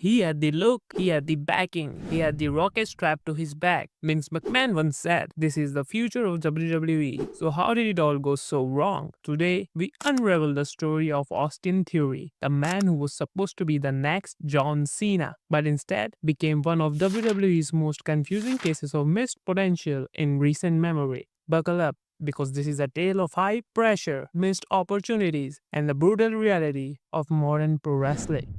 He had the look, he had the backing, he had the rocket strapped to his back. Vince McMahon once said, "This is the future of WWE." So, how did it all go so wrong? Today, we unravel the story of Austin Theory, the man who was supposed to be the next John Cena, but instead became one of WWE's most confusing cases of missed potential in recent memory. Buckle up, because this is a tale of high pressure, missed opportunities, and the brutal reality of modern pro wrestling.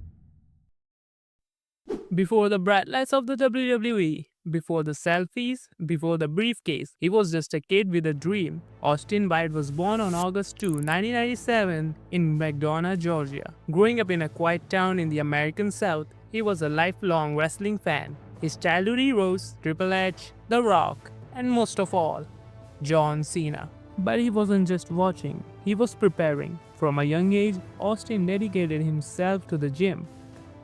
Before the bright lights of the WWE, before the selfies, before the briefcase, he was just a kid with a dream. Austin White was born on August 2, 1997 in McDonough, Georgia. Growing up in a quiet town in the American South, he was a lifelong wrestling fan. His childhood heroes, Triple H, The Rock, and most of all, John Cena. But he wasn't just watching, he was preparing. From a young age, Austin dedicated himself to the gym.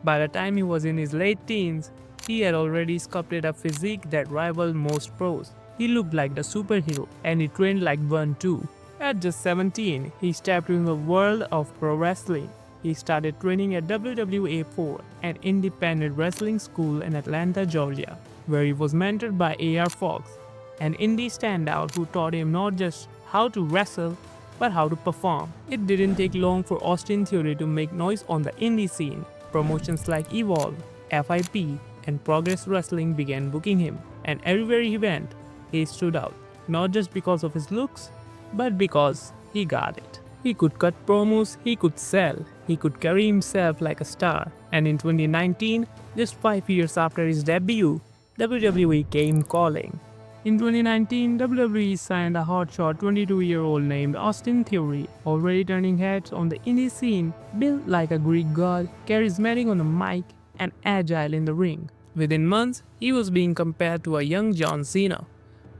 By the time he was in his late teens, he had already sculpted a physique that rivaled most pros. He looked like the superhero, and he trained like one too. At just 17, he stepped into the world of pro wrestling. He started training at WWA 4, an independent wrestling school in Atlanta, Georgia, where he was mentored by A.R. Fox, an indie standout who taught him not just how to wrestle, but how to perform. It didn't take long for Austin Theory to make noise on the indie scene. Promotions like Evolve, FIP, and Progress Wrestling began booking him, and everywhere he went, he stood out, not just because of his looks, but because he got it. He could cut promos, he could sell, he could carry himself like a star, and in 2019, just 5 years after his debut, WWE came calling. In 2019, WWE signed a hotshot 22-year-old named Austin Theory, already turning heads on the indie scene, built like a Greek god, charismatic on the mic, and agile in the ring. Within months, he was being compared to a young John Cena.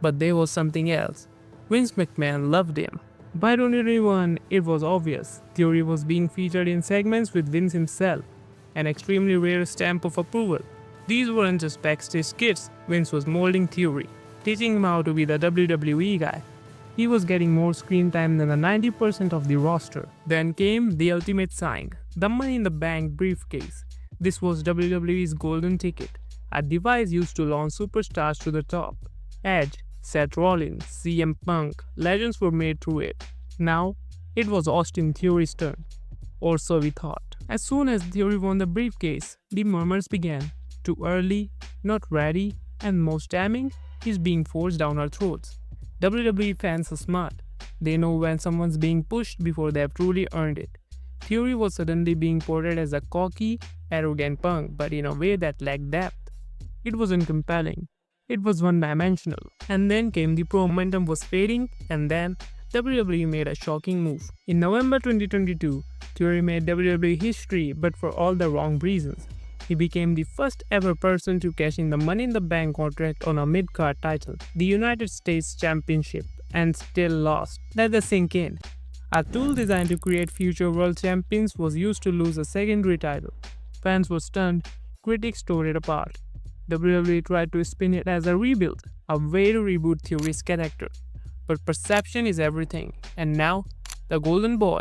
But there was something else. Vince McMahon loved him. By 2021, it was obvious. Theory was being featured in segments with Vince himself, an extremely rare stamp of approval. These weren't just backstage skits, Vince was molding Theory, teaching him how to be the WWE guy. He was getting more screen time than the 90% of the roster. Then came the ultimate sign, the Money in the Bank briefcase. This was WWE's golden ticket, a device used to launch superstars to the top. Edge, Seth Rollins, CM Punk, legends were made through it. Now, it was Austin Theory's turn. Or so we thought. As soon as Theory won the briefcase, the murmurs began. Too early, not ready, and most damning, he's being forced down our throats. WWE fans are smart. They know when someone's being pushed before they have truly earned it. Theory was suddenly being portrayed as a cocky, arrogant punk, but in a way that lacked depth. It wasn't compelling. It was one-dimensional. And then came the pro momentum was fading, and then WWE made a shocking move. In November 2022, Theory made WWE history, but for all the wrong reasons. He became the first ever person to cash in the Money in the Bank contract on a Midcard title, the United States Championship, and still lost. Let that sink in. A tool designed to create future world champions was used to lose a secondary title. Fans were stunned, critics tore it apart. WWE tried to spin it as a rebuild, a way to reboot Theory's character. But perception is everything, and now, the Golden Boy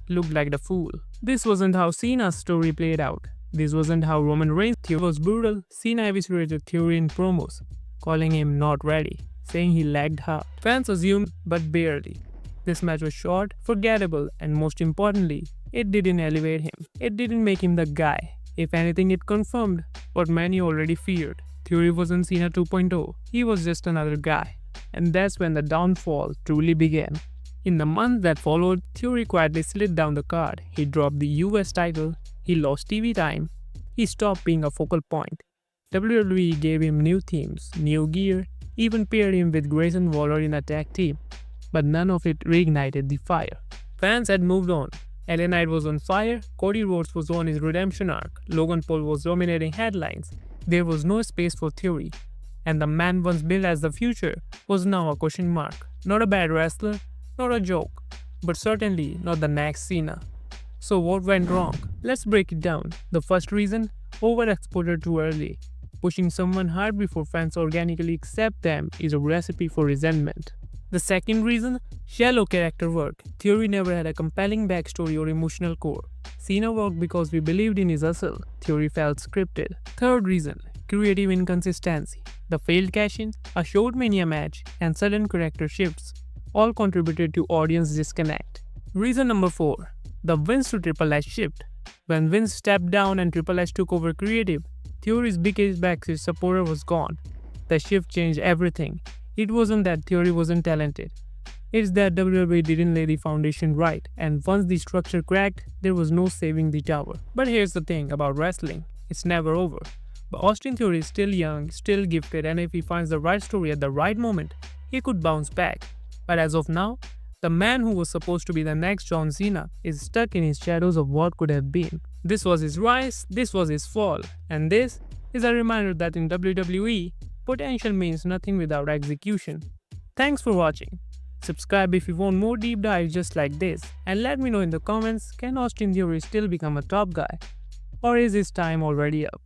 looked like the fool. This wasn't how Cena's story played out. This wasn't how Roman Reigns' Theory was brutal. Cena eviscerated Theory in promos, calling him not ready, saying he lacked heart. Fans assumed, but barely. This match was short, forgettable, and most importantly, it didn't elevate him. It didn't make him the guy. If anything, it confirmed what many already feared. Theory wasn't Cena 2.0. He was just another guy. And that's when the downfall truly began. In the month that followed, Theory quietly slid down the card. He dropped the US title. He lost TV time. He stopped being a focal point. WWE gave him new themes, new gear, even paired him with Grayson Waller in a tag team. But none of it reignited the fire. Fans had moved on. LA Knight was on fire, Cody Rhodes was on his redemption arc, Logan Paul was dominating headlines. There was no space for Theory. And the man once billed as the future was now a question mark. Not a bad wrestler, not a joke, but certainly not the next Cena. So what went wrong? Let's break it down. The first reason, overexposure too early. Pushing someone hard before fans organically accept them is a recipe for resentment. The second reason, shallow character work. Theory never had a compelling backstory or emotional core. Cena worked because we believed in his hustle. Theory felt scripted. Third reason, creative inconsistency. The failed cash-in, a short mania match, and sudden character shifts all contributed to audience disconnect. Reason number 4, the Vince to Triple H shift. When Vince stepped down and Triple H took over creative, Theory's biggest backstage supporter was gone. The shift changed everything. It wasn't that Theory wasn't talented. It's that WWE didn't lay the foundation right, and once the structure cracked, there was no saving the tower. But here's the thing about wrestling, it's never over. But Austin Theory is still young, still gifted, and if he finds the right story at the right moment, he could bounce back. But as of now, the man who was supposed to be the next John Cena is stuck in his shadows of what could have been. This was his rise, this was his fall, and this is a reminder that in WWE, potential means nothing without execution. Thanks for watching. Subscribe if you want more deep dives just like this, and let me know in the comments, can Austin Theory still become a top guy? Or is his time already up?